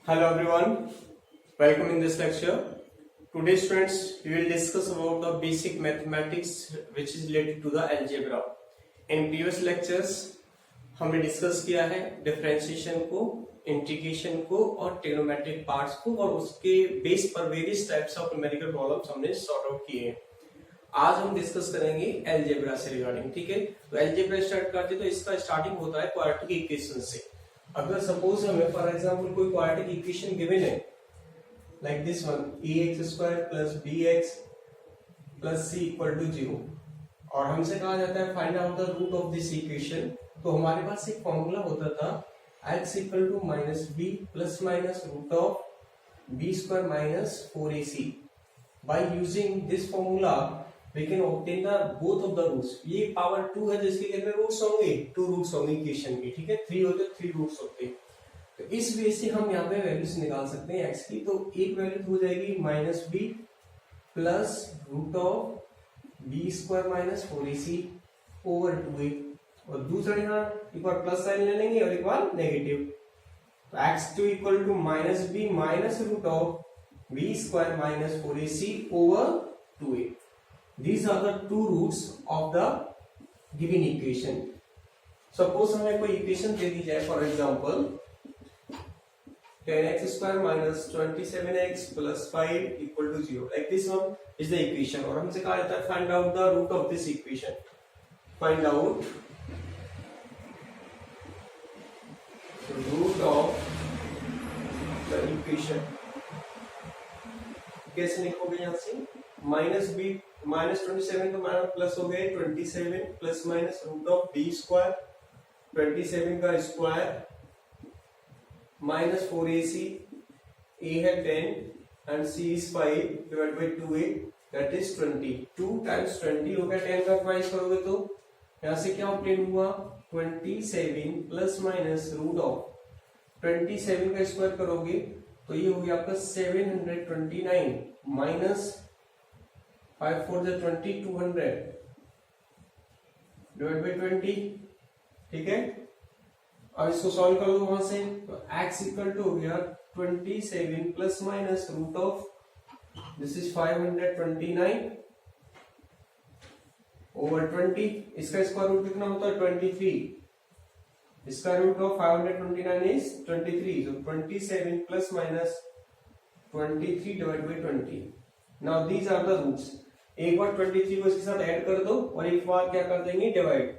Hello everyone, welcome in this lecture. Today students, we will discuss about the basic mathematics which is related to the algebra. In previous lectures हमने discuss किया है differentiation को, integration को और trigonometric parts को और उसके base पर various types of numerical problems हमने सॉर्ट आउट किए हैं। आज हम डिस्कस करेंगे अलजेब्रा से रिगार्डिंग। ठीक है, तो अलजेब्रा स्टार्ट करते तो इसका स्टार्टिंग होता है क्वाड्रेटिक इक्वेशन से। अगर सपोज हमें फॉर एग्जांपल कोई क्वाड्रेटिक इक्वेशन गिवन है like this one ax² + bx + c = 0 और हमसे कहा जाता है find out the root of this equation, तो हमारे पास एक फॉर्मूला होता था x = -b ± √b² - 4ac। by using this formula we can obtain the both of the roots। ये पावर 2 है जिसके कितने रूट्स होंगे, 2 रूट्स होंगे इक्वेशन के। ठीक है, 3 होते 3 रूट्स होते। तो इस वे से हम यहाँ पे वैल्यूज निकाल सकते हैं x की। तो एक वैल्यू हो जाएगी -b +√b² - 4ac / 2a और दूसरा यहाँ एक बार प्लस साइन ले लेंगे और एक बार नेगेटिव। तो x2 = -b -√b² - 4ac / 2a। These are the two roots of the given equation। Suppose हमें कोई इक्वेशन दे दी जाए, for example 10x² - 27x + 5 = 0। Like this one is the equation और हमसे कहा जाता है find out the root of this equation। Find out the root of the equation। कैसे लिखोगे यहाँ से -b -27 तो माइनस प्लस हो गए 27 ± √b², 27 का स्क्वायर -4ac, a है 10 and c is 5 / 2a that is 20। 2 × 20 हो गया, 10 का स्क्वायर करोगे तो यहाँ से क्या ऑब्टेन हुआ 27 ± √27 का स्क्वायर करोगे तो ये हो गया आपका 729 माइनस 5 4 20 200 / 20। ठीक है, अब इसको सॉल्व कर लो वहां से। तो x = हो गया 27 ± दिस इज 529 / 20। इसका स्क्वायर रूट कितना होता है 23। इसका root of 529 is 23। so 27 ± 23 / 20। Now these are the roots. एक बार 23 को इसके साथ ऐड कर दो और एक बार क्या कर देंगे डिवाइड,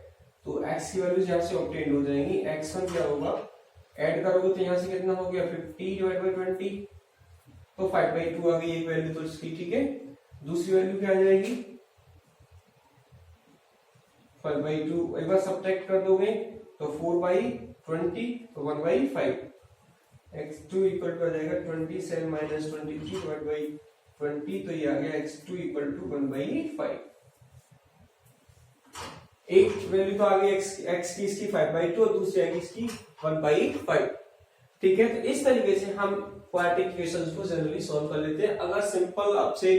तो x की वैल्यूज यहाँ से ऑब्टेन हो जाएंगी। x1 क्या होगा, ऐड करोगे तो यहाँ से कितना हो गया 50 / 20, तो 5/2 आ गई एक वैल्यू तो इसकी। ठीक है, दूसरी वैल्यू क्या आ जाएगी 5/2, एक बार सब्ट्रैक्ट कर दोगे तो 4/20 तो 1/5। x2 = आ जाएगा 27 - 23 / 20, तो ये आ गया x2 = 1/5। एक वैल्यू तो आ गई x की इसकी 5/2 और दूसरी आ गई इसकी 1/5। ठीक है, तो इस तरीके से हम क्वाड्रेटिक इक्वेशंस को जनरली सॉल्व कर लेते हैं। अगर सिंपल आपसे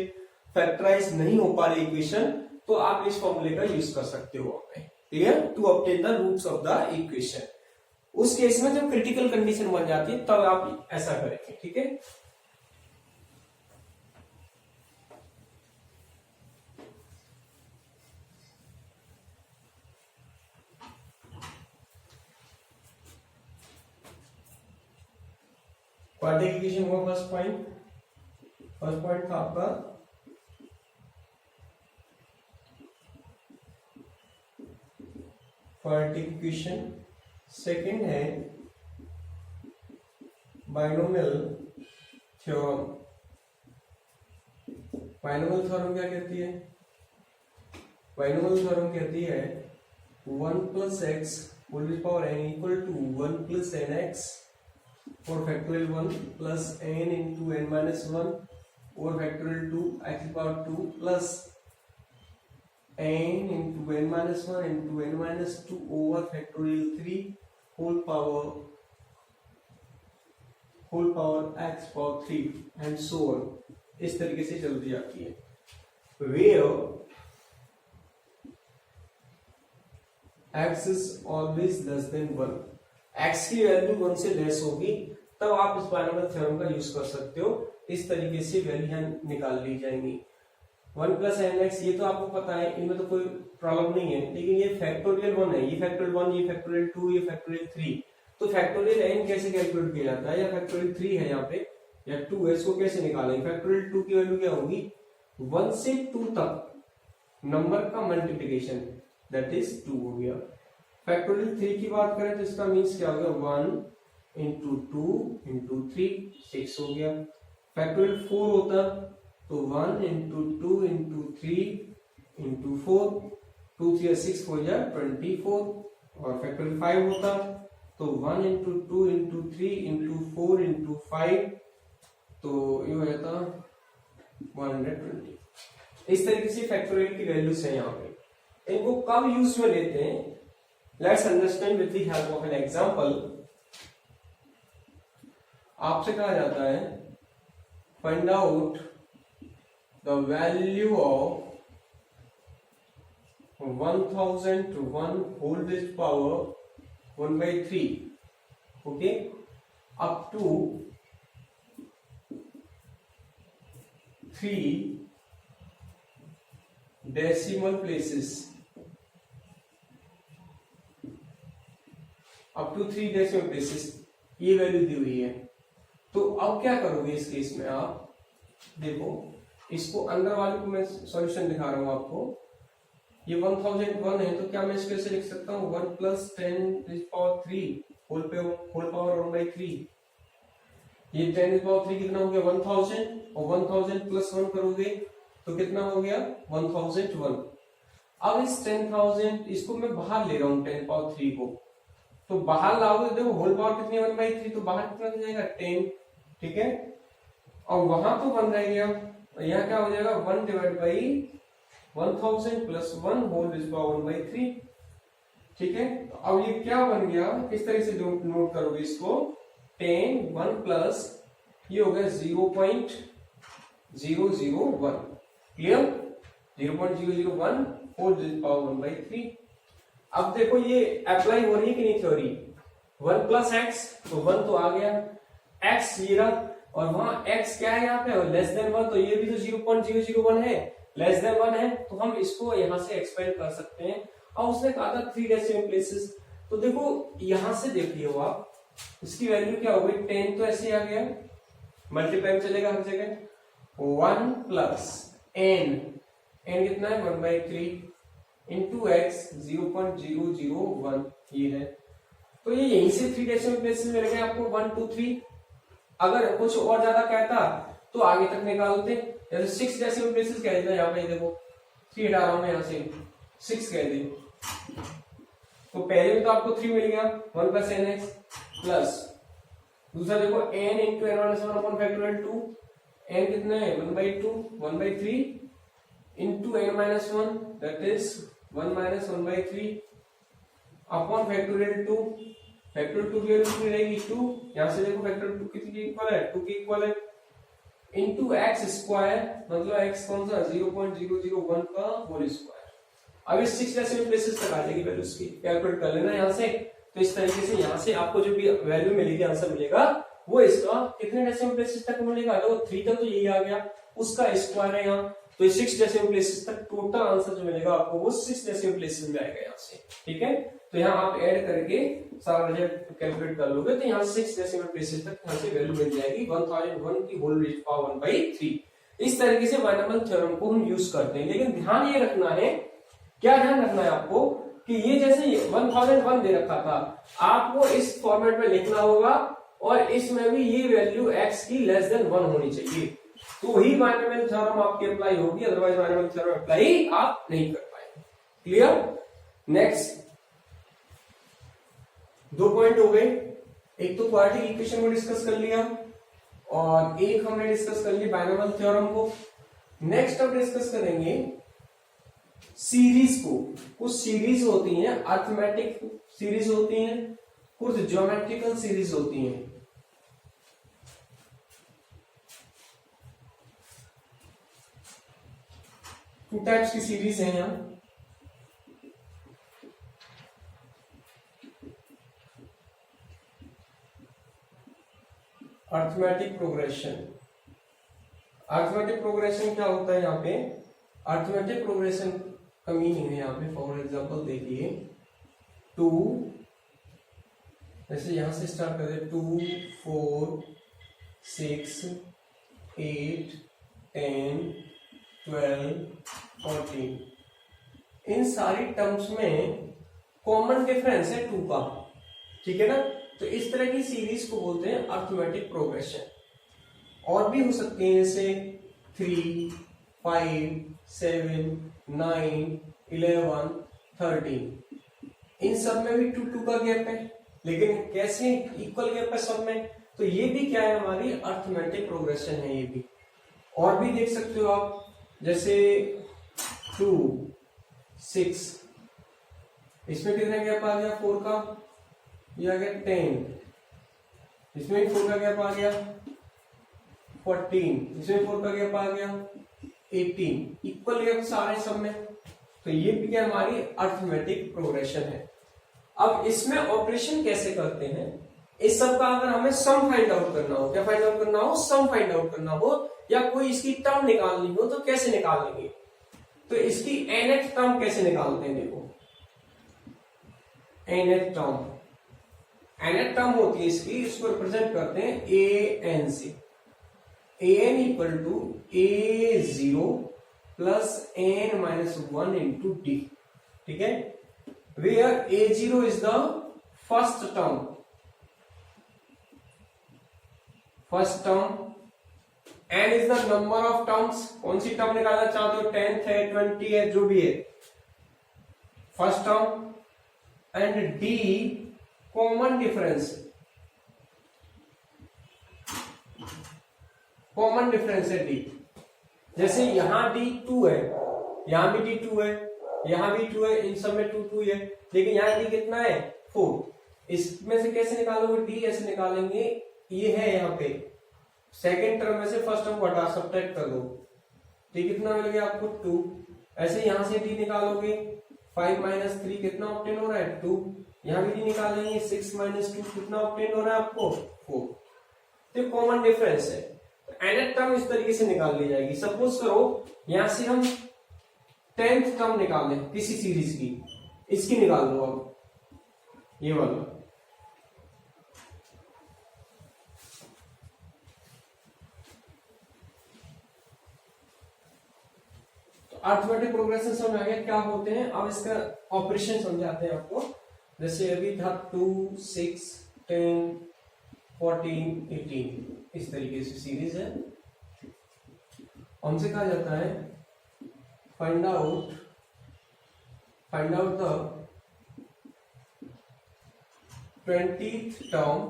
फैक्टराइज नहीं हो पा रही इक्वेशन तो आप इस फॉर्मूले का यूज कर सकते हो clear to obtain the roots of the equation. उस केस में जब क्रिटिकल कंडीशन बन जाती है तब आप ऐसा करेंगे। ठीक है, क्वाड्रेटिक इक्वेशन हुआ फर्स्ट पॉइंट था आपका क्वाड्रेटिक इक्वेशन। सेकंड है बाइनोमियल थ्योरम। बाइनोमियल थ्योरम क्या कहती है, बाइनोमियल थ्योरम कहती है 1 + x whole power n = 1 + nx और फैक्टोरियल 1 + n × n - 1 और factorial 2 x ^ 2 + n × n - 1 × n - 2 over factorial 3 whole power x ^ 3 and so on. इस तरीके से चलती जाती है। where x is always less than 1 x की वैल्यू 1 से लेस होगी तब आप इस बायनॉमियल थ्योरम का यूज कर सकते हो। इस तरीके से वैल्यू यहाँ निकाल ली जाएंगी। 1 प्लस एन एक्स ये तो आपको पता है, इनमें तो कोई प्रॉब्लम नहीं है, लेकिन ये फैक्टोरियल 1 है, ये फैक्टोरियल 1, ये फैक्टोरियल 2, ये फैक्टोरियल 3। तो फैक्टोरियल n कैसे कैलकुलेट किया जाता है, या फैक्टोरियल 3 है यहाँ पे या 2 है, इसको कैसे निकालेंगे। फैक्टोरियल 2 की वैल्यू क्या होगी, 1 से 2 तक नंबर का मल्टीप्लिकेशन, दैट इज 2 हो गया। फैक्टोरियल 3 की बात करें तो इसका मीन्स क्या हो गया, 1 इंटू 2 इंटू 3, 6 हो गया। फैक्टोरियल 4 होता तो 1 इंटू 2 इंटू 3 इंटू 4, 2 3 6 हो जाए 24। और फैक्टोरियल 5 होता तो 1 इंटू 2 इंटू 3 इंटू 4 इंटू 5, तो ये हो जाता 120। इस तरीके से फैक्टोरियल की वैल्यूज है यहाँ पे। इनको कब यूज में लेते हैं, let's understand with the help of an example. आपसे कहा जाता है find out the value of 1001 whole raised power 1/3, okay, up to 3 decimal places, up to 3 decimal places, ये वैल्यू दी हुई है। तो अब क्या करोगे इस केस में, आप देखो इसको अंदर वाले को मैं सॉल्यूशन दिखा रहा हूं आपको। ये 1001 है तो क्या मैं इसको ऐसे लिख सकता हूँ 1 प्लस 10⁻³ होल पावर 1/3। ये 10⁻³ कितना हो गया 1000, और 1000 प्लस 1 करोगे तो कितना हो गया 1001। अब इस 10,000 इसको मैं बाहर ले रहा हूँ 10⁻³ को, तो बाहर लाओगे देखो होल पावर कितनी 1/3, तो बाहर कितना हो जाएगा 10, ठीक है। और वहां तो 1 रह गया, यहाँ क्या हो जाएगा 1 divide by 1000 plus 1 whole raised power 1/3, ठीक है। तो अब ये क्या बन गया, किस तरह से नोट करोगे इसको, 10 1 प्लस ये हो गया 0.001, क्लियर, 0.001 होल रेज़्ड पावर 1/3। अब देखो ये अप्लाई हो रही है कि नहीं थ्योरी, 1 प्लस एक्स तो 1 तो आ गया, एक्स ये रहा, और वहां x क्या है यहाँ पे लेस देन 1, तो ये भी तो 0.001 है, लेस देन 1 है, तो हम इसको यहाँ से एक्सपेंड कर सकते हैं। और उसने कहा था 3 डेसिमल प्लेसेस, तो देखो यहां से देख लियो आप, इसकी वैल्यू क्या हो गई 10, तो ऐसे आ गया, मल्टीप्लाई चलेगा हर जगह, 1 प्लस n कितना है 1/3 इंटू एक्स 0.001 ये है। तो ये यहीं से 3 डेसिमल प्लेसेस मिल गए आपको 1 2 3। अगर कुछ और ज्यादा कहता तो आगे तक निकालते, जैसे 6 डेसिमल प्लेसेस कह देता, यहाँ पे देखो 3 हटा रहा हूं मैं, यहाँ से 6 कह दे, तो पहले में तो आपको 3 मिल गया 1 प्लस एन एक्स, प्लस दूसरा देखो n into n minus 1 upon factorial 2, n कितना है 1/2 1/3 into n minus 1 that is 1 minus 1/3 upon factorial 2, factorial 2 की वैल्यू कितनी रहेगी 2, यहां से देखो फैक्टोरियल 2 कितनी इक्वल है 2 के इक्वल है, इंटू एक्स स्क्वायर, मतलब x कौन सा 0.001 का होल स्क्वायर। अब इस 6 डेसिमल प्लेसेस तक आ जाएगी वैल्यू, इसकी कैलकुलेट कर लेना यहाँ से। तो इस तरीके से यहाँ से आपको जो भी वैल्यू मिलेगी, आंसर मिलेगा, वो इसका कितने डेसिमल प्लेसेस तक मिलेगा, तो 3 तक तो यही आ गया, उसका स्क्वायर है यहाँ, तो 6 डेसिमल प्लेसेस तक टोटल आंसर जो मिलेगा आपको वो 6 डेसिमल प्लेसेस में आएगा यहाँ से, ठीक है। तो यहाँ आप ऐड करके सारा रिजल्ट कैलकुलेट कर लोगे, तो यहाँ 6 डेसिमल प्लेसेस तक यहाँ से वैल्यू मिल जाएगी 1001 की होल रेज़्ड पावर 1/3। इस तरीके से बायनॉमियल थ्योरम को हम यूज करते हैं, लेकिन ध्यान ये रखना है, क्या ध्यान रखना है आपको, कि ये जैसे 1001 दे रखा था, आपको इस फॉर्मेट में लिखना होगा, और इसमें भी ये वैल्यू x की लेस देन 1 होनी चाहिए, तो ही बायनॉमियल थ्योरम आपकी अप्लाई होगी, अदरवाइज बायनॉमियल थ्योरम अप्लाई आप नहीं कर पाएंगे। क्लियर। नेक्स्ट 2 पॉइंट हो गए, एक तो क्वाड्रेटिक इक्वेशन को डिस्कस कर लिया, और एक हमने डिस्कस कर लिया बायनॉमियल थ्योरम को। नेक्स्ट अब डिस्कस करेंगे सीरीज को। कुछ सीरीज होती हैं, अरिथमेटिक सीरीज होती हैं, कुछ ज्योमेट्रिकल सीरीज होती हैं। टू टाइप्स की सीरीज है यहाँ, अर्थमेटिक प्रोग्रेशन। अर्थमेटिक प्रोग्रेशन क्या होता है यहाँ पे? अर्थमेटिक प्रोग्रेशन का मीनिंग है यहाँ पे, फॉर एग्जांपल देखिए 2, जैसे यहां से स्टार्ट करते 2 4 6 8 10 12 14, इन सारी टर्म्स में कॉमन डिफरेंस है 2 का, ठीक है ना। तो इस तरह की सीरीज को बोलते हैं अर्थमेटिक प्रोग्रेशन। और भी हो सकते हैं जैसे 3 5 7 9 11 13, इन सब में भी 2 2 का गैप है, लेकिन कैसे इक्वल गैप है सब में? तो ये भी क्या है? हमारी अर्थमेटिक प्रोग्रेशन है ये भी। और भी देख सकते हो आप, जैसे 2 6, इसमें कितना गैप आ गया 4 का, ये आ गया 10, इसमें भी 4 का गैप आ गया 14, इसमें 4 का गैप आ गया 18, इक्वल गैप सारे सब में। तो ये भी क्या हमारी अर्थमेटिक प्रोग्रेशन है। अब इसमें ऑपरेशन कैसे करते हैं? इस सब का अगर हमें सम फाइंड आउट करना हो, क्या फाइंड आउट करना हो? सम फाइंड आउट करना हो, या कोई इसकी टर्म निकालनी हो, तो कैसे निकालेंगे? तो इसकी nth टर्म कैसे निकालते हैं? देखो nth टर्म होती है इसकी, इसको रिप्रेजेंट करते हैं an से। an equal to a0 plus n minus 1 into d, ठीक है। Where a0 is the first term, n is the number of terms, कौन सी टर्म निकालना चाहते हो? 10th है 20 है जो भी है, first term, and d common difference, common difference है d। जैसे यहां d 2 है, यहां भी d 2 है, यहां भी 2 है, इन सब में 2 2 है, लेकिन यहां d कितना है 4। इसमें से कैसे निकालोगे? d ऐसे निकालेंगे, ये है यहाँ पे सेकेंड टर्म में से फर्स्ट टर्म को हटा सब्ट्रैक्ट कर दो, d कितना मिल गया आपको 2। ऐसे यहां से d निकालोगे, 5 माइनस 3 कितना ऑब्टेन हो रहा है 2, यहां भी d निकालेंगे, 6 माइनस 2 कितना ऑब्टेन हो रहा है आपको 4। तो कॉमन डिफरेंस है। nth टर्म इस तरीके से निकाल ली जाएगी। सपोज करो यहां से हम 10th टर्म निकाल लें किसी सीरीज की, इसकी निकाल दो अब, ये वाला। तो अर्थमेटिक प्रोग्रेशन समझ आ गया क्या होते हैं। अब इसका ऑपरेशन समझाते हैं आपको। जैसे अभी था 2 6 10 14 18, इस तरीके से सीरीज है। हमसे कहा जाता है find out the 20th term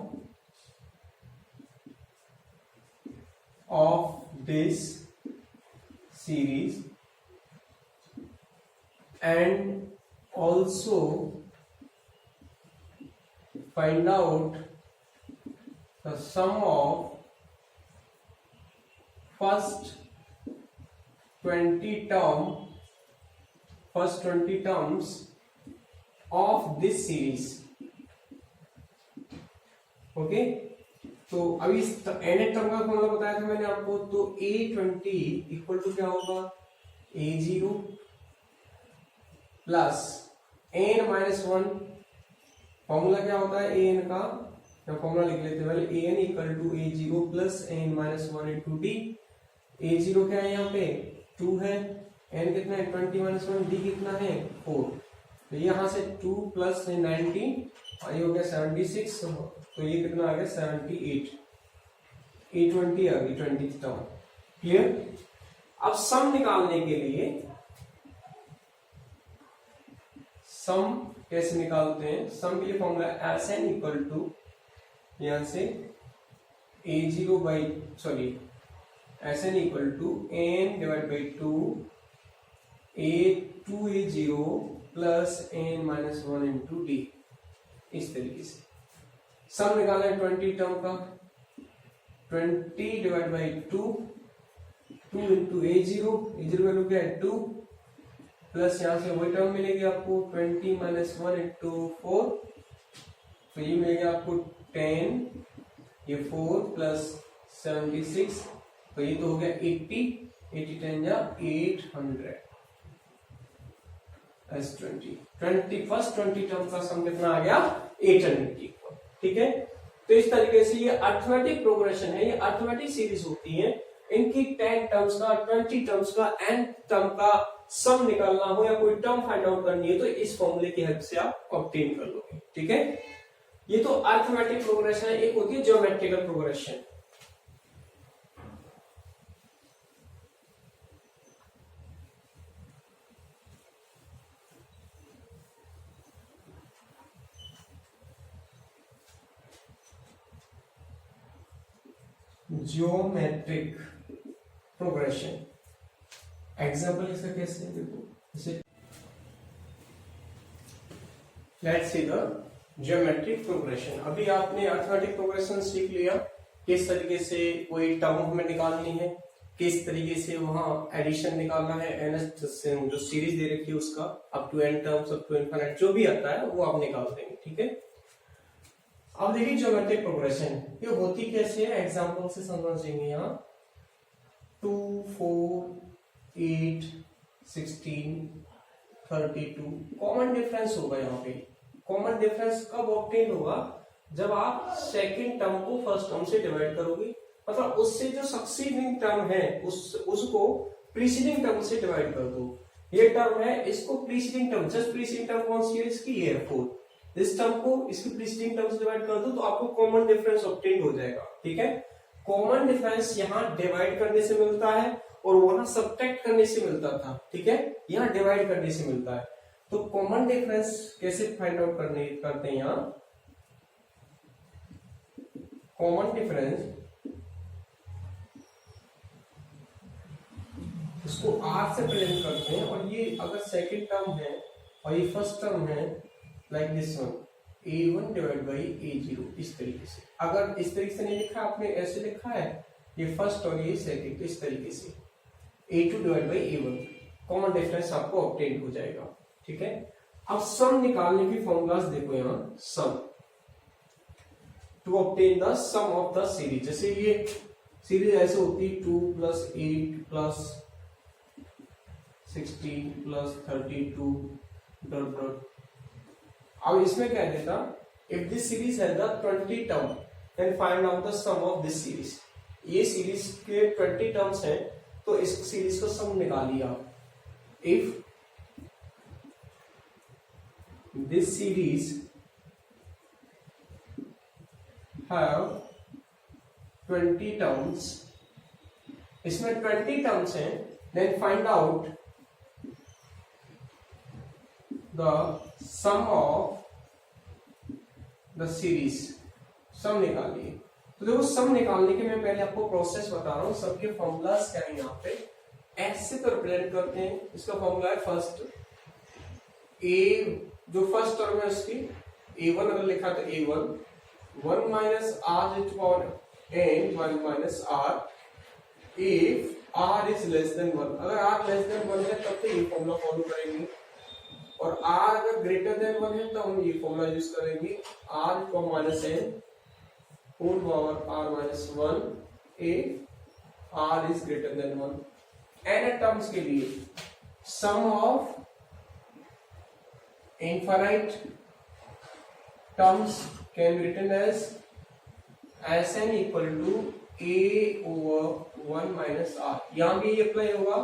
of this series and also find out the sum of first 20 terms of this series। Okay, तो अभी nth टर्म का फॉर्मूला बताया था मैंने आपको। तो a20 इक्वल टू क्या होगा a0 plus n minus 1। Formula क्या होता है an का, फॉर्मूला लिख लेते हैं पहले। an equal to a0 plus n minus 1 into d. a0 क्या है यहाँ पे 2 है, n कितना है 20 माइनस 1, डी कितना है 4। तो यहाँ से 2 प्लस 19 और ये हो गया 76, तो ये कितना आ गया 78। a20 आ गई 20th टर्म। क्लियर। अब सम निकालने के लिए सम कैसे निकालते हैं? सम के लिए फॉर्मूला Sn इक्वल टू यहां से a0 by Sn equal to n divide by 2 a0 plus n minus 1 into d. इस तरीके से सम निकाला है 20 टर्म का। 20 divide by 2 into a0 value क्या है 2, प्लस यहां से वही टर्म मिलेगी आपको 20 माइनस 1 इंटू 4, तो ये मिलेगा आपको 10 ये 4 प्लस 76, तो ये तो हो गया 80, 80 10 जा 800 S20 फर्स्ट 20 टर्म का सम कितना आ गया 800 की इक्वल। ठीक है, तो इस तरीके से ये अरिथमेटिक प्रोग्रेशन है, ये अरिथमेटिक सीरीज होती है, इनकी 10 टर्म्स का 20 टर्म्स का n टर्म का सम निकालना हो या कोई टर्म फाइंड आउट करनी है तो इस फॉर्मूले की हेल्प से आप ऑब्टेन कर लोगे। ठीक है, ये तो अरिथमेटिक प्रोग्रेशन है, एक होती है geometrical progression. Geometric progression example इसका कैसे देखो, जैसे let's see the geometric progression. अभी आपने अरिथमेटिक प्रोग्रेशन सीख लिया, किस तरीके से कोई टर्म हमें निकालनी है, किस तरीके से वहां एडिशन निकालना है, एन जो सीरीज दे रखी है उसका up to n terms up to infinite जो भी आता है वो आप निकाल देंगे। ठीक है, अब देखिए ज्योमेट्रिक प्रोग्रेशन ये होती कैसे है, एग्जांपल से समझेंगे। यहाँ 2 4 8 16 32 कॉमन डिफरेंस होगा। यहाँ पे कॉमन डिफरेंस कब ऑब्टेन होगा, जब आप सेकंड टर्म को फर्स्ट टर्म से डिवाइड करोगे, मतलब उससे जो सक्सीडिंग टर्म है उसको प्रीसीडिंग टर्म से डिवाइड कर दो। ये टर्म है, इसको preceding term, just preceding term कौन सी है इसकी, ये 4, इस टर्म को इसकी प्रीसीडिंग टर्म से डिवाइड कर दो तो आपको कॉमन डिफरेंस ऑब्टेन हो जाएगा। ठीक है, कॉमन डिफरेंस यहाँ डिवाइड करने से मिलता है और वहां सब्ट्रैक्ट करने से मिलता था। ठीक है, यहाँ डिवाइड करने से मिलता है। तो कॉमन डिफरेंस कैसे फाइंड आउट करते हैं, यहाँ कॉमन डिफरेंस इसको r से प्रेजेंट करते हैं, और ये अगर सेकंड टर्म है और ये फर्स्ट टर्म है like this one a1 divide by a0, इस तरीके से। अगर इस तरीके से नहीं लिखा आपने, ऐसे लिखा है ये फर्स्ट और ये सेकंड, इस तरीके से a2 divide by a1, common difference आपको ऑब्टेन हो जाएगा। ठीक है, अब सम निकालने की फॉर्मूलाज देखो, यहाँ sum to obtain the sum of the series. जैसे ये सीरीज ऐसे होती है 2 plus 8 plus 16 plus 32 dot dot. अब इसमें क्या देता, इफ दिस सीरीज है the 20 term then find out the sum of this series. ये सीरीज के 20 टर्म्स हैं तो इस सीरीज का सम निकालिए आप। If this series have 20 terms, इसमें 20 टर्म्स हैं, then find out the sum of the series। Sum निकालिए। तो देखो सम निकालने के मैं पहले आपको प्रोसेस बता रहा हूं, सबके फॉर्मूलाज क्या है। यहाँ पे एस से रिप्रेजेंट करते हैं, इसका फॉर्मूला है फर्स्ट ए, जो फर्स्ट टर्म है उसकी a1 अगर लिखा तो a1 1 minus r to power n 1 minus r if r is less than 1। अगर r लेस देन 1 है तब तो ये फॉर्मूला फॉलो करेंगे, और r अगर ग्रेटर देन 1 है तो हम ये फॉर्मूला यूज करेंगे r को minus n whole power r minus 1 if r is greater than 1। n terms के लिए sum of infinite terms can be written as Sn equal to a over 1 minus r। यहां भी ये apply होगा,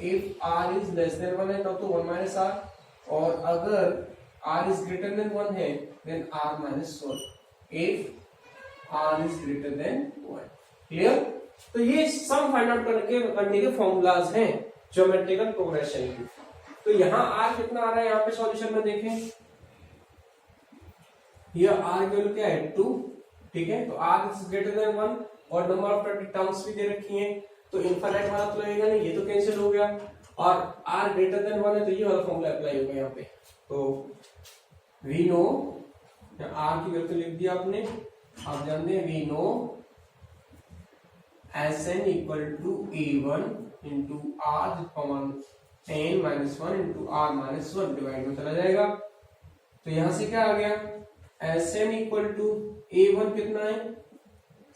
if r is less than 1 है तब तो 1 minus r, और अगर r इज ग्रेटर देन 1 है then r minus 1 if r is greater than 1। Clear? तो ये सम फाइंड आउट करने के फॉर्मूलाज हैं ज्योमेट्रिकल प्रोग्रेशन की। तो यहाँ r कितना आ रहा है, यहाँ पे सॉल्यूशन में देखें, ये r की वैल्यू क्या है 2। ठीक है, तो r इज ग्रेटर देन 1 और नंबर ऑफ टर्म्स भी दे रखी हैं, तो इनफाइनाइट वाला तो लगेगा नहीं, ये तो कैंसिल हो गया, और r ग्रेटर देन 1 है तो ये वाला फॉर्मूला अप्लाई होगा यहाँ पे। तो वी नो, r की वैल्यू तो लिख दिया आपने, आप जानते हैं we know Sn equal to a1 into r common n minus 1 into r minus 1 divide में चला जाएगा। तो यहां से क्या आ गया, Sn इक्वल टू a1 कितना है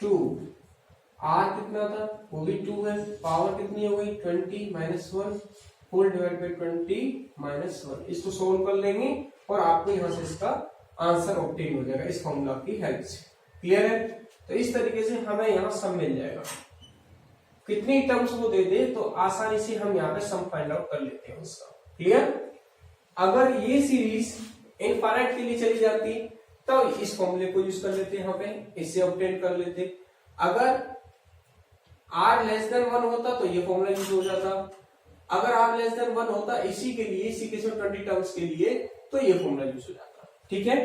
2, आर कितना था वो भी 2 है, पावर कितनी हो गई 20 minus 1 whole divide by 20 minus 1। इसको सोल्व कर लेंगे और आपको यहां से इसका आंसर ऑब्टेन हो जाएगा इस फॉर्मूला की हेल्प से। क्लियर है? तो इस तरीके से हमें यहाँ सम मिल जाएगा। कितनी टर्म्स वो दे दे तो आसानी से हम यहाँ पे सम फाइंड आउट कर लेते हैं उसका। क्लियर? अगर ये सीरीज इनफाइनाइट के लिए चली जाती तो इस फॉर्मूले को यूज कर लेते यहाँ पे, इससे ऑब्टेन कर लेते। अगर r लेस देन 1 होता तो ये फॉर्मूला यूज हो जाता। अगर r लेस देन 1 होता इसी के लिए, इसी केस में 20 टर्म्स के लिए, तो ये फॉर्मूला यूज हो जाता। ठीक है?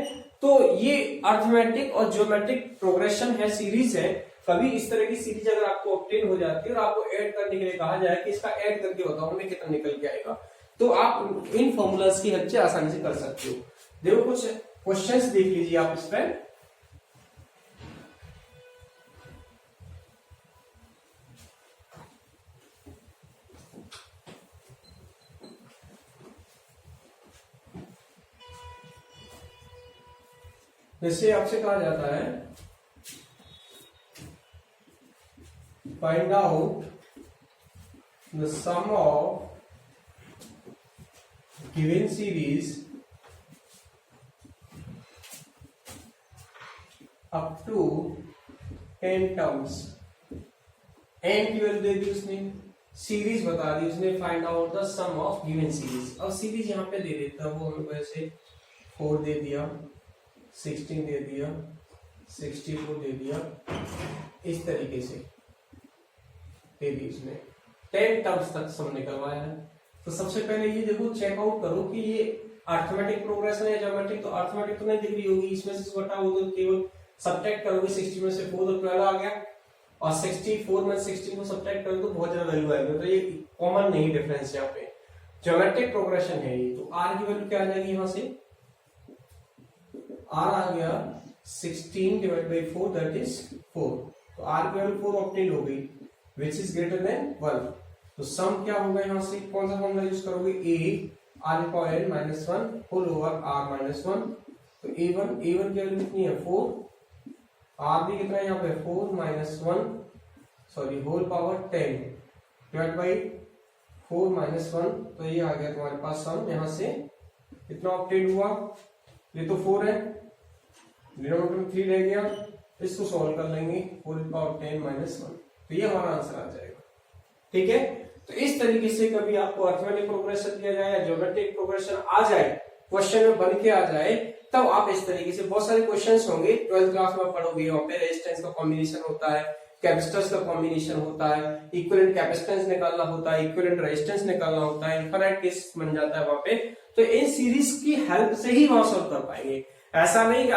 तो ये अर्थमेटिक और ज्योमेट्रिक प्रोग्रेशन है, सीरीज है। कभी इस तरह की सीरीज अगर आपको ऑब्टेन हो जाती है और आपको ऐड करने के लिए कहा जाए कि इसका ऐड करके बताओ हमें कितना निकल के आएगा, तो आप इन फॉर्मूलाज की हेल्प से आसानी से कर सकते हो। देखो कुछ क्वेश्चंस देख लीजिए आप इस पर। जैसे आपसे कहा जाता है find out the sum of given series up to 10 terms. N की वैल्यू दे दी उसने, सीरीज बता दी उसने, find out the sum of given series. अब सीरीज यहाँ पे दे देता, वो हमें वैसे 4 दे दिया, 16 दे दिया, 64 दे दिया, इस तरीके से दे दी उसने। 10 टर्म्स तक सम निकलवाया है। तो सबसे पहले ये देखो, चेकआउट करो कि ये अर्थमेटिक प्रोग्रेशन है ज्योमेट्रिक। तो अर्थमेटिक तो नहीं दिख रही होगी, इसमें से घटाओ तो केवल सब्ट्रैक्ट करोगे, 60 में से 4 तो 12 आ गया, और 64 में 16 को सब्ट्रैक्ट करोगे तो बहुत ज्यादा वैल्यू आएगी। तो ये कॉमन नहीं डिफरेंस यहाँ पे, ज्योमेट्रिक प्रोग्रेशन है ये। तो आर की वैल्यू क्या आ जाएगी यहाँ से, आर आ गया 16 डिवाइड बाई 4 दैट इज 4। तो आर की वैल्यू 4 ऑब्टेन हो गई विच इज ग्रेटर देन 1। तो सम क्या होगा यहाँ से, कौन सा फॉर्मूला यूज करोगे, a r power n minus 1 whole over r minus 1। तो a1 की वैल्यू कितनी है 4, आर भी कितना है यहाँ पे 4 minus 1 sorry whole power 10 divide by 4 minus 1। तो ये आ गया तुम्हारे पास सम, यहाँ से कितना ऑब्टेन हुआ, ये तो 4 है, डिनोमिनेटर में 3 रह गया, इसको सॉल्व कर लेंगे 4 पावर 10 माइनस 1। तो ये हमारा आंसर आ जाएगा। ठीक है? तो इस तरीके से कभी आपको अर्थमेटिक प्रोग्रेशन दिया जाए या ज्योमेट्रिक प्रोग्रेशन आ जाए, क्वेश्चन में बन के आ जाए, तब आप इस तरीके से बहुत सारे क्वेश्चंस होंगे 12th क्लास में पढ़ोगे। वहां पे रेजिस्टेंस का कॉम्बिनेशन होता है, कैपेसिटेंस का कॉम्बिनेशन होता है, इक्विवेलेंट कैपेसिटेंस निकालना होता है, इक्विवेलेंट रेजिस्टेंस निकालना होता है, इनफाइनाइट केस बन जाता है वहां पे। तो इन सीरीज की हेल्प से ही वहां सॉल्व कर पाएंगे। ऐसा नहीं कि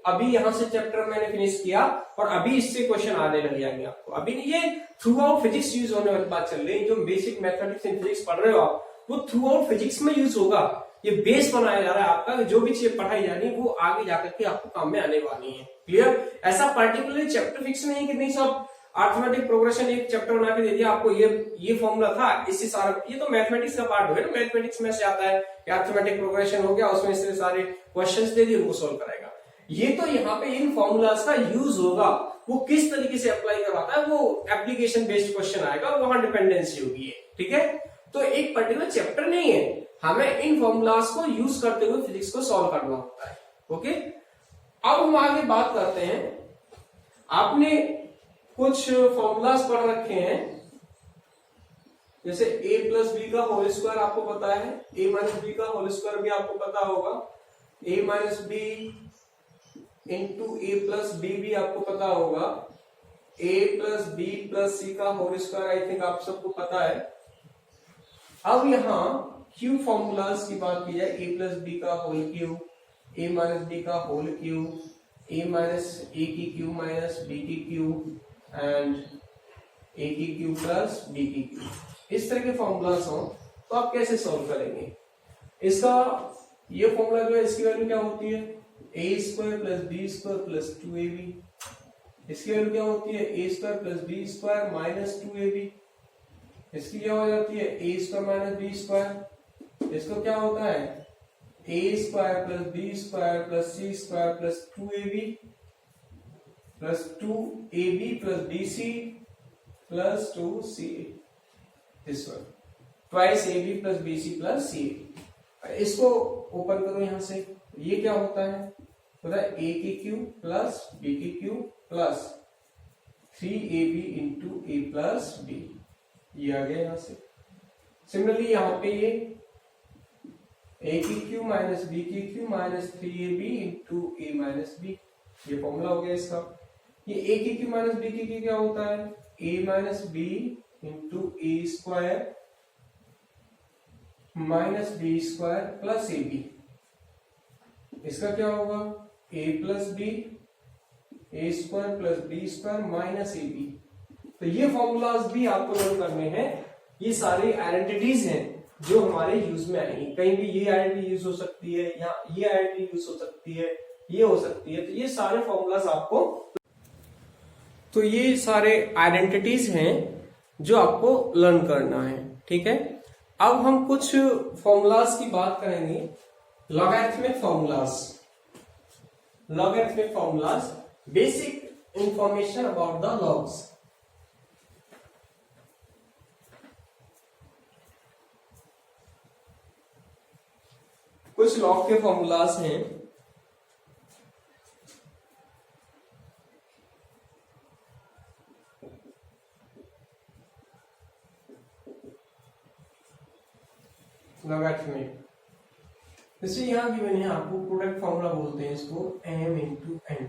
अभी यहाँ से चैप्टर मैंने फिनिश किया और अभी इससे क्वेश्चन आने लग जाएंगे आपको। अभी नहीं, ये थ्रू आउट फिजिक्स यूज होने वाली बात चल रही है। जो बेसिक मैथमेटिक्स एंड फिजिक्स पढ़ रहे हो आप, वो थ्रू आउट फिजिक्स में यूज होगा। ये बेस बनाया जा रहा है आपका, जो भी चीज पढ़ाई जानी है वो आगे जाकर के आपको काम में आने वाली है। क्लियर? ऐसा पर्टिकुलर चैप्टर फिक्स नहीं कि नहीं सब अर्थमेटिक प्रोग्रेशन एक चैप्टर बना के दे दिया आपको, ये फॉर्मूला था इससे सारा, ये तो मैथमेटिक्स का पार्ट हो गया ना। मैथमेटिक्स में से आता है कि अर्थमेटिक प्रोग्रेशन हो गया, उसमें से सारे क्वेश्चंस दे दिए, उनको सोल्व कराएगा। ये तो यहाँ पे इन फॉर्मूलाज का यूज होगा, वो किस तरीके से अप्लाई करवाता है, वो एप्लीकेशन बेस्ड क्वेश्चन आएगा, वहां डिपेंडेंसी होगी। ठीक है? तो एक पर्टिकुलर चैप्टर नहीं है, हमें इन फॉर्मूलाज को यूज करते हुए फिजिक्स को सॉल्व करना होता है। ओके? अब हम आगे बात करते हैं। आपने कुछ फॉर्मूलाज पढ़ रखे हैं, जैसे a प्लस बी का होल स्क्वायर आपको पता है, a माइनस बी का होल स्क्वायर भी आपको पता होगा, a minus b into a plus b भी आपको पता होगा, a plus b plus c का होल स्क्वायर आई थिंक आप सबको पता है। अब यहाँ क्यू फॉर्मूलाज की बात की जाए, a प्लस बी का whole cube, a minus b का whole cube, a minus a की क्यू माइनस बी की क्यू एंड ए की क्यू प्लस बी की क्यू, इस तरह के फॉर्मूलाज हो तो आप कैसे सॉल्व करेंगे इसका। ये फॉर्मूला जो है इसकी वैल्यू क्या होती है, a square plus b square plus 2ab। इसकी वैल्यू क्या होती है, a square plus b square minus 2ab। इसकी क्या हो जाती है, a square minus b square. इसको क्या होता है, a square plus b square plus c square plus 2ab plus 2ab plus bc plus 2ca, this one twice ab plus bc plus ca। इसको ओपन करो यहां से, ये क्या होता है, a की क्यूब प्लस b की cube plus 3ab into a plus b, ये आ गया यहां से। सिमिलरली यहां पे ये a की क्यूब माइनस b की cube minus 3ab into a minus b, ये फॉर्मूला हो गया इसका। ये a की क्यूब माइनस b की क्यूब क्या होता है, a minus b into a square minus b square plus a b, इसका क्या होगा a plus b a square plus b square minus a b. तो ये फॉर्मूलाज भी आपको लर्न करने हैं। ये सारे आइडेंटिटीज हैं जो हमारे यूज में आएंगी, कहीं भी ये आइडेंटिटी यूज हो सकती है, या ये आइडेंटिटी यूज हो सकती है, ये हो सकती है। तो ये सारे फॉर्मूलाज आपको, तो ये सारे आइडेंटिटीज हैं जो आपको लर्न करना है, ठीक है। अब हम कुछ फॉर्मूलाज की बात करेंगे, logarithmic formulas. Logarithmic formulas, basic information about the logs. कुछ लॉग के फॉर्मूलाज हैं। लॉगरिथमिक, जैसे यहां गिवन है आपको प्रोडक्ट फॉर्मूला बोलते हैं इसको, m इंटू n।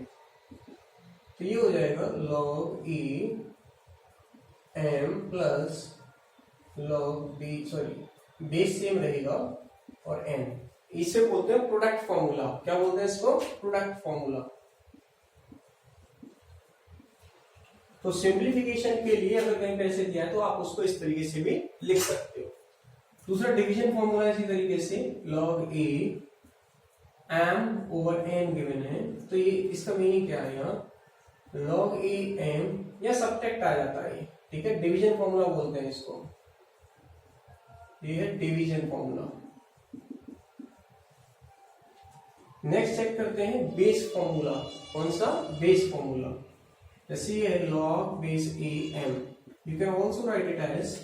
तो ये हो जाएगा log a m plus log b, sorry base same रहेगा और n, इसे बोलते हैं प्रोडक्ट फॉर्मूला। क्या बोलते हैं इसको, प्रोडक्ट फॉर्मूला। तो सिंप्लीफिकेशन के लिए अगर कहीं पैसे दिया है तो आप उसको इस तरीके से भी लिख सकते हो। दूसरा डिवीजन फॉर्मूला इसी तरीके से, log a m over n given है, तो ये इसका मीनिंग क्या है, यहाँ log a m या सबट्रैक्ट आ जाता है, ठीक है। डिवीजन फॉर्मूला बोलते हैं इसको, ये है डिवीजन फॉर्मूला। नेक्स्ट चेक करते हैं बेस फॉर्मूला। कौन सा, बेस फॉर्मूला। जैसे ये है log base a m, you can also write it as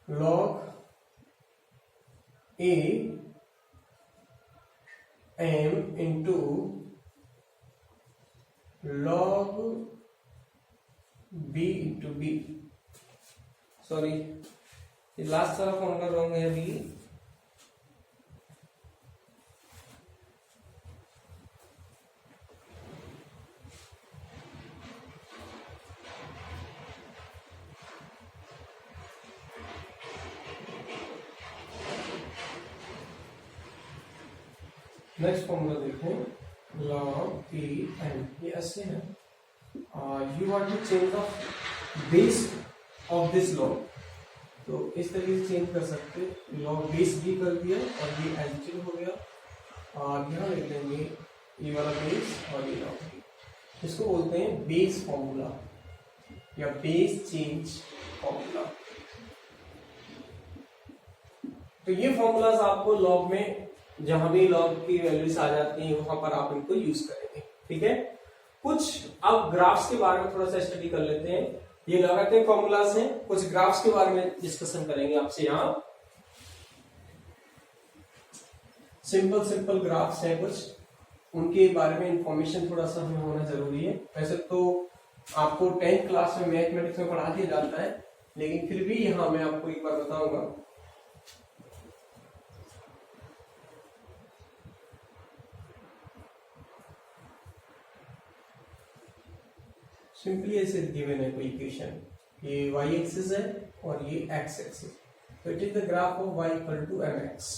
log a m into log b into b। Sorry, ये लास्ट वाला फॉर्मूला रॉन्ग है अभी। नेक्स्ट फॉर्मूला देखें, log a m, ये ऐसे है। You want to change the base of this log, तो इस तरीके से चेंज कर सकते हैं। लॉग बेस भी कर दिया और ये एल्जेब्रा हो गया, और यहाँ लिख लेंगे ये वाला बेस और ये लॉग बी। इसको बोलते हैं बेस फॉर्मूला या बेस चेंज फॉर्मूला। तो ये फॉर्मूलाज आपको लॉग में जहां भी लॉग की वैल्यूज आ जाती हैं वहां पर आप इनको यूज करेंगे, ठीक है। कुछ अब ग्राफ्स के बारे में थोड़ा सा स्टडी कर लेते हैं। ये लॉगरिथमिक फॉर्मूलाज हैं, कुछ ग्राफ्स के बारे में डिस्कशन करेंगे आपसे। यहाँ सिंपल सिंपल ग्राफ्स हैं कुछ, उनके बारे में इंफॉर्मेशन थोड़ा सा हमें होना जरूरी है। वैसे तो आपको 10th क्लास में मैथमेटिक्स में पढ़ा दिया जाता है, लेकिन फिर भी यहाँ मैं आपको एक बार बताऊंगा। सिंपली ऐसे गिवन है कोई इक्वेशन, ये y एक्सिस है और ये x एक्सिस, तो it is the graph of y equal to mx।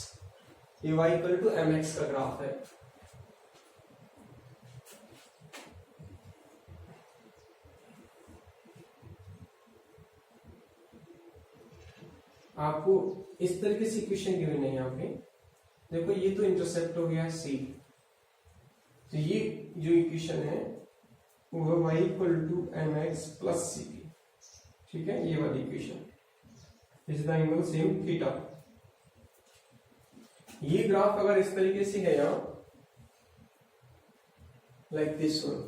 ये y इक्वल टू mx का ग्राफ है। आपको इस तरीके से इक्वेशन गिवन है यहाँ पे। देखो ये तो इंटरसेप्ट हो गया c, तो ये जो इक्वेशन है वो y equal to mx plus c, ठीक है, ये वाली equation. Is the angle same theta. ये ग्राफ अगर इस तरीके से है यहाँ, like this one,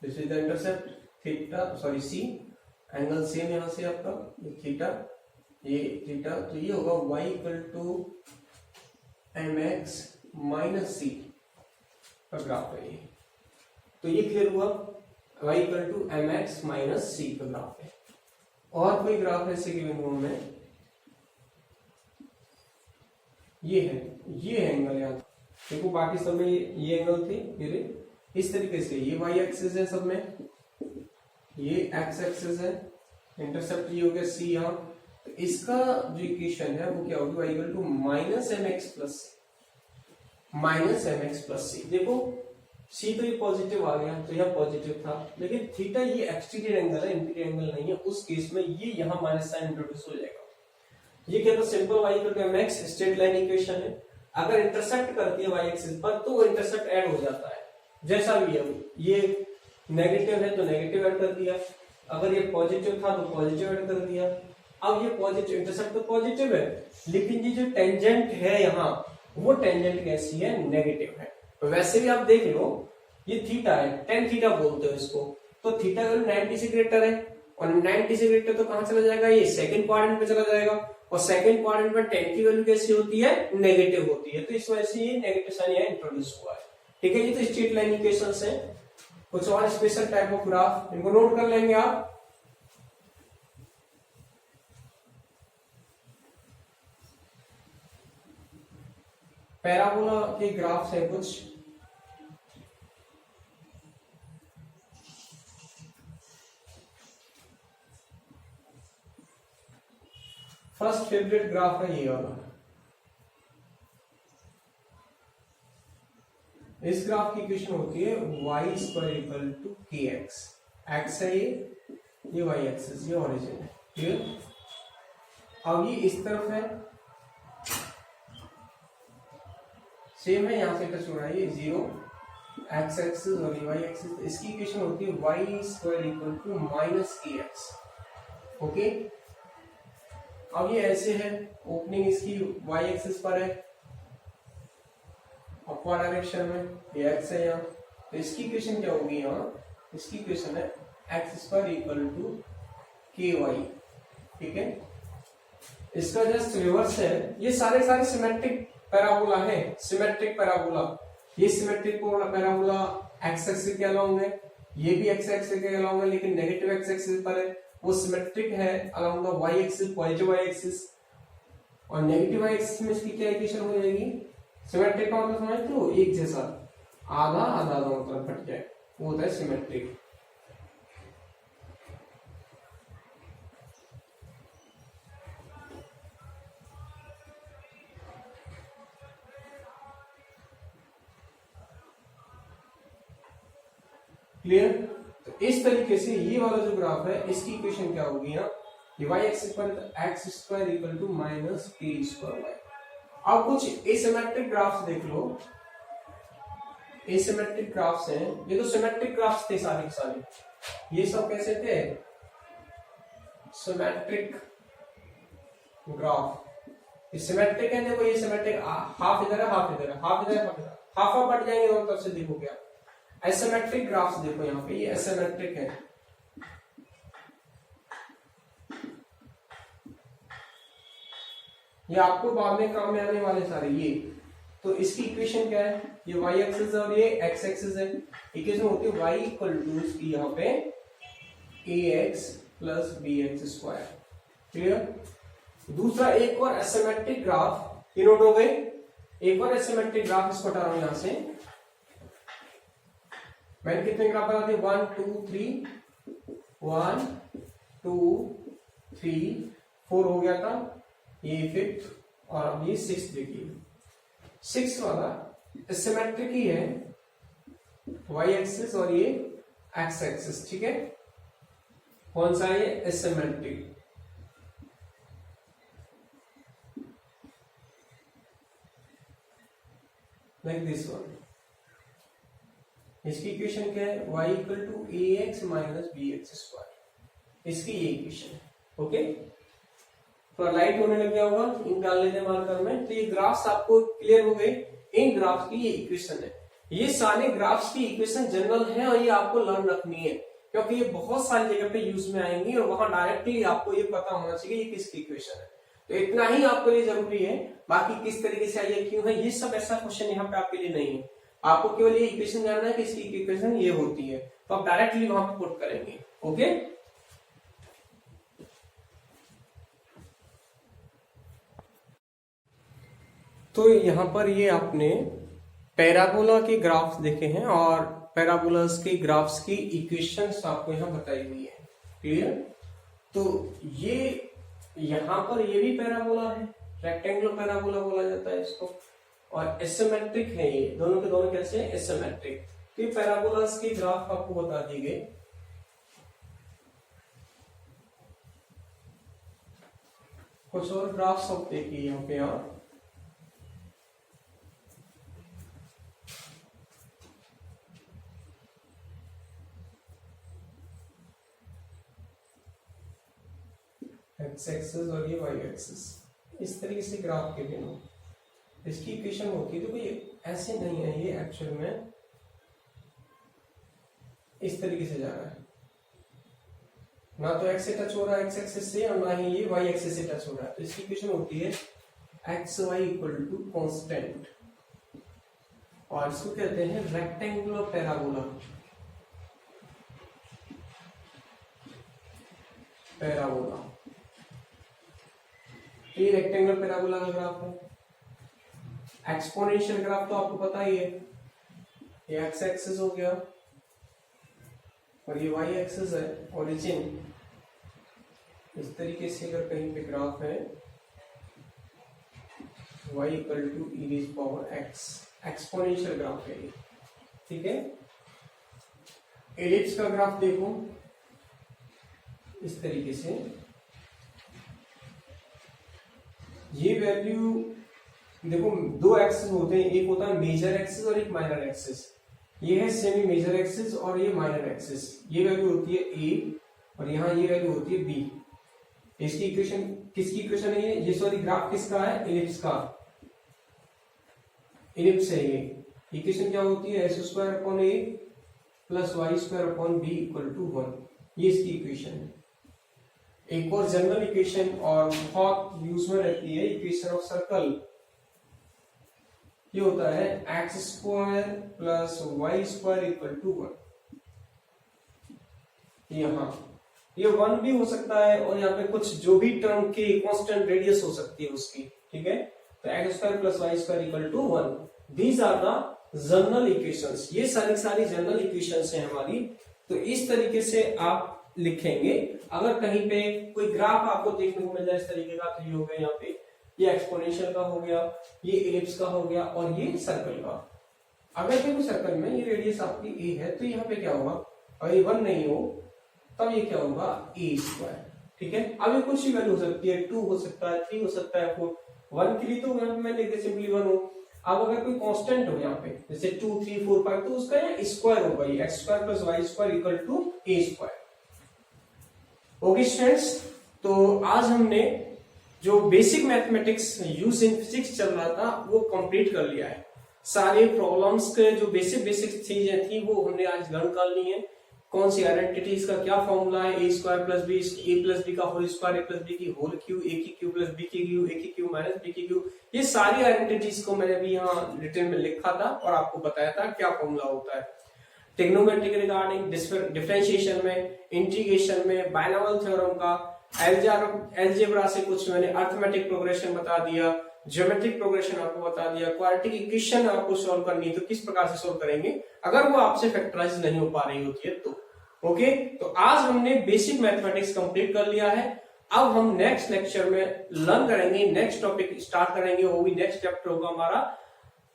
this is the intercept theta sorry c, angle same यहां से आपका थीटा, ये थीटा, तो ये होगा y equal to mx minus c का ग्राफ है ये। तो ये क्लियर हुआ, y equal to mx minus c का ग्राफ है। और कोई ग्राफ ऐसे गिवन हुआ में ये है, ये एंगल यहाँ देखो, बाकी सब में ये एंगल थे मेरे इस तरीके से, ये y एक्सिस है सब में, ये x एक्सिस है, इंटरसेप्ट ये हो गया c यहाँ। तो इसका जो इक्वेशन है वो क्या होगी, y equal to minus m x plus c. देखो c तो ये पॉजिटिव आ गया, तो यह पॉजिटिव था, लेकिन थीटा ये एक्सटीरियर एंगल है, इंटीरियर एंगल नहीं है, उस केस में ये यहाँ माइनस साइन इंट्रोड्यूस हो जाएगा। ये क्या था, simple y equal to m x straight line equation है। अगर इंटरसेप्ट करती है y एक्सिस पर तो वो इंटरसेप्ट ऐड हो जाता है, जैसा भी है। ये नेगेटिव है तो नेगेटिव ऐड कर दिया, अगर ये पॉजिटिव था तो पॉजिटिव ऐड कर दिया। अब ये पॉजिटिव इंटरसेप्ट तो पॉजिटिव है, लेकिन ये जो टेंजेंट है यहाँ, वो टेंजेंट कैसी है, नेगेटिव है। तो वैसे भी आप देख लो, ये थीटा है, टेन थीटा बोलते हो इसको, तो थीटा 90 से ग्रेटर है, और 90 से ग्रेटर तो कहां चला जाएगा, ये सेकंड क्वाड्रेंट पे चला जाएगा, और सेकंड क्वाड्रेंट में टेन की वैल्यू कैसी होती है, नेगेटिव होती है। तो इस वजह से ये नेगेटिव साइन यहाँ इंट्रोड्यूस हुआ है। ठीक है, ये तो स्ट्रेट लाइन इक्वेशंस है। कुछ और स्पेशल टाइप ऑफ ग्राफ, इनको नोट कर लेंगे आप। पैराबोला के ग्राफ्स है कुछ, फर्स्ट फेवरेट ग्राफ है ये वाला। इस ग्राफ की इक्वेशन होती है y स्क्वायर इक्वल टू के एक्स। एक्स है ये y एक्सिस, ये ओरिजिन है, क्लियर। अब ये इस तरफ है, सेम है, यहां से टच हो रहा है, ये 0 एक्स एक्सिस और ये y एक्सिस। इसकी इक्वेशन होती है y square equal to minus k x. Okay, अब ये ऐसे है, ओपनिंग इसकी y एक्सिस पर है, अपवर्ड डायरेक्शन में, ये x है यहाँ, तो इसकी इक्वेशन क्या होगी यहाँ, इसकी इक्वेशन है x स्क्वायर इक्वल टू के वाई। ठीक है, इसका जस्ट रिवर्स है। ये सारे सिमेट्रिक पैराबोला है, सिमेट्रिक पैराबोला। ये सिमेट्रिक पैराबोला x एक्सिस के अलोंग है, ये भी x एक्सिस के अलोंग है, लेकिन नेगेटिव x एक्सिस पर है। वो सिमेट्रिक है along the y axis, positive y axis, और नेगेटिव y एक्सिस में इसकी क्या इक्वेशन हो जाएगी, सिमेट्रिक का मतलब समझते हो, एक जैसा, आधा आधा दोनों तरफ कट जाए, वो होता है सिमेट्रिक। क्लियर। तो इस तरीके से ये वाला जो ग्राफ है, इसकी इक्वेशन क्या होगी ना, ये y एक्सिस पर x square equal to minus k square y. अब कुछ एसिमेट्रिक ग्राफ्स देख लो, एसिमेट्रिक ग्राफ्स हैं, ये तो सिमेट्रिक ग्राफ्स थे सारे के सारे। ये सब कैसे थे, सिमेट्रिक ग्राफ। ये सिमेट्रिक है, देखो ये सिमेट्रिक, हाफ इधर है, हाफ इधर है, हाफ इधर है, हाफ इधर, हाफ हाफ बढ़ जाएंगे दोनों तरफ से। देखो क्या एसिमेट्रिक ग्राफ्स देखो यहाँ पे, ये एसिमेट्रिक है, ये आपको बाद में काम में आने वाले सारे ये। तो इसकी इक्वेशन क्या है, ये y एक्सिस है और ये x एक्सिस है। इक्वेशन होती है y इक्वल टू इसकी यहाँ पे ax plus bx square. Clear. दूसरा एक और एसिमेट्रिक ग्राफ, ये नोट हो गए। एक और एसिमेट्रिक ग्राफ इसको हटा रहा हूं यहां से। मैंने कितने ग्राफ बना दिए, 1 2 3, 1 2 3 4 हो गया था, ये 5th, और अब ये 6th देखिए। 6th वाला सिमेट्रिक ही है, y एक्सिस और ये x एक्सिस। ठीक है, कौन सा है, एसिमेट्रिक। Like this one. इसकी इक्वेशन क्या है, y equal to a x minus b x square. इसकी ये इक्वेशन है। ओके, थोड़ा लाइट होने लग गया होगा, इन डाल लेते हैं मार्कर में। तो ये ग्राफ्स आपको क्लियर हो गए, इन ग्राफ्स की ये इक्वेशन है। ये सारे ग्राफ्स की इक्वेशन जनरल है और ये आपको लर्न रखनी है, क्योंकि ये बहुत सारी जगह पे यूज में आएंगी और वहां डायरेक्टली आपको ये पता होना चाहिए ये किसकी इक्वेशन है। तो इतना ही आपके लिए जरूरी है, बाकी किस तरीके से आई है, क्यों है, ये सब ऐसा क्वेश्चन यहाँ पे आपके लिए नहीं है। आपको केवल ये इक्वेशन जानना है कि इसकी इक्वेशन ये होती है, तो आप डायरेक्टली वहां पे पुट करेंगे। ओके, तो यहाँ पर ये आपने पैराबोला के ग्राफ्स देखे हैं और पैराबोलास के ग्राफ्स की इक्वेशंस आपको यहाँ बताई हुई है। क्लियर? तो ये यहाँ पर ये भी पैराबोला है, रेक्टेंगुलर पैराबोला बोला जाता है इसको, और एसिमेट्रिक है, ये दोनों के दोनों कैसे हैं, एसिमेट्रिक। तो ये पैराबोलास के ग्राफ आपको बता दी गई। कुछ और ग्राफ्स आप देखिए यहाँ पे आप, एक्स एक्सिस और ये वाई एक्सिस, इस तरीके से ग्राफ के बिना इसकी इक्वेशन होती है। तो कोई ऐसे नहीं है, ये एक्चुअल में इस तरीके से जा रहा है, ना तो एक्स से टच हो रहा है एक्स एक्सिस से और ना ही ये वाई एक्सिस से टच हो रहा है। तो इसकी इक्वेशन होती है x y equal to constant, और इसको कहते हैं रेक्टेंगुलर पैराबोला। पैराबोला ये रेक्टेंगुलर पैराबोला का ग्राफ है। एक्सपोनेंशियल ग्राफ तो आपको पता ही है, ये एक्स एक्सिस हो गया और ये वाई एक्सिस है, ओरिजिन। इस तरीके से अगर कहीं पे ग्राफ है y equal to e raise power x, exponential graph है ये, ठीक है। एलिप्स का ग्राफ देखो इस तरीके से, ये वैल्यू देखो, दो एक्सिस होते हैं, एक होता है मेजर एक्सिस और एक माइनर एक्सिस। ये है सेमी मेजर एक्सिस और ये माइनर एक्सिस। ये वैल्यू होती है ए और यहाँ ये वैल्यू होती है बी। इसकी इक्वेशन किसकी इक्वेशन है ये सॉरी ग्राफ किसका है, एलिप्स का। एलिप्स है ये, इक्वेशन क्या होती है, x square upon a plus y square upon b equal to 1। ये इसकी इक्वेशन है। एक और जनरल इक्वेशन और बहुत यूज में रहती है, इक्वेशन ऑफ सर्कल। ये होता है x square plus y square equal to 1। यहाँ ये 1 भी हो सकता है और यहाँ पे कुछ जो भी टर्म की कांस्टेंट रेडियस हो सकती है उसकी, ठीक है। तो x square plus y square equal to 1, these are the general equations. ये सारी जनरल इक्वेशंस हैं हमारी। तो इस तरीके से आप लिखेंगे। अगर कहीं पे कोई ग्राफ आपको देखने को मिल जाए इस तरीके का, तो ये हो गया यहाँ पे, ये एक्सपोनेंशियल का हो गया, ये एलिप्स का हो गया और ये सर्कल का। अगर देखो सर्कल में ये रेडियस आपकी ए है, तो यहाँ पे क्या होगा, अगर ये 1 नहीं हो तब ये क्या होगा, ए स्क्वायर, ठीक है। अब ये कुछ ही वैल्यू हो सकती है, 2 हो सकता है, 3 हो सकता है, 4। 1 के लिए तो यहाँ पे मैं लिख दे सिंपली 1 हो। अब अगर कोई कांस्टेंट हो यहाँ पे जैसे 2, 3, 4, 5, तो उसका स्क्वायर होगा, ये x square plus y square equal to a square. Okay students, तो आज हमने जो basic mathematics use in physics चल रहा था वो कंप्लीट कर लिया है। सारे प्रॉब्लम्स के जो बेसिक चीजें थी वो हमने आज लर्न कर ली है। कौन सी आइडेंटिटीज का क्या फॉर्मूला है, a square plus b, A plus b का होल स्क्वायर, ए प्लस बी की होल क्यू, ए की क्यू प्लस बी की क्यू, ए की क्यू माइनस बी की क्यू। ये सारी आइडेंटिटीज को मैंने अभी यहाँ रिटन में लिखा था और आपको बताया था क्या फॉर्मूला होता है। ट्रिग्नोमेट्रिक रिगार्डिंग, डिफरेंशिएशन में, इंटीग्रेशन में, बायनॉमियल थ्योरम का, अलजेब्रा से कुछ मैंने अरिथमेटिक प्रोग्रेशन बता दिया, ज्योमेट्रिक प्रोग्रेशन आपको बता दिया, क्वाड्रेटिक इक्वेशन आपको सॉल्व करनी है तो किस प्रकार से सॉल्व करेंगे अगर वो आपसे फैक्टराइज नहीं हो पा रही होती है तो। ओके, तो आज हमने बेसिक मैथमेटिक्स कंप्लीट कर लिया है। अब हम नेक्स्ट लेक्चर में लर्न करेंगे, नेक्स्ट टॉपिक स्टार्ट करेंगे, वो भी नेक्स्ट चैप्टर होगा हमारा,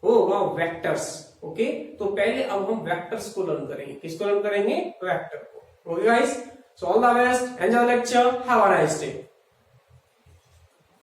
वो होगा वेक्टर्स। ओके, तो पहले अब हम वेक्टर्स को लर्न करेंगे। किसको लर्न करेंगे, वेक्टर को। Okay guys, so all the best, enjoy lecture, have a nice day.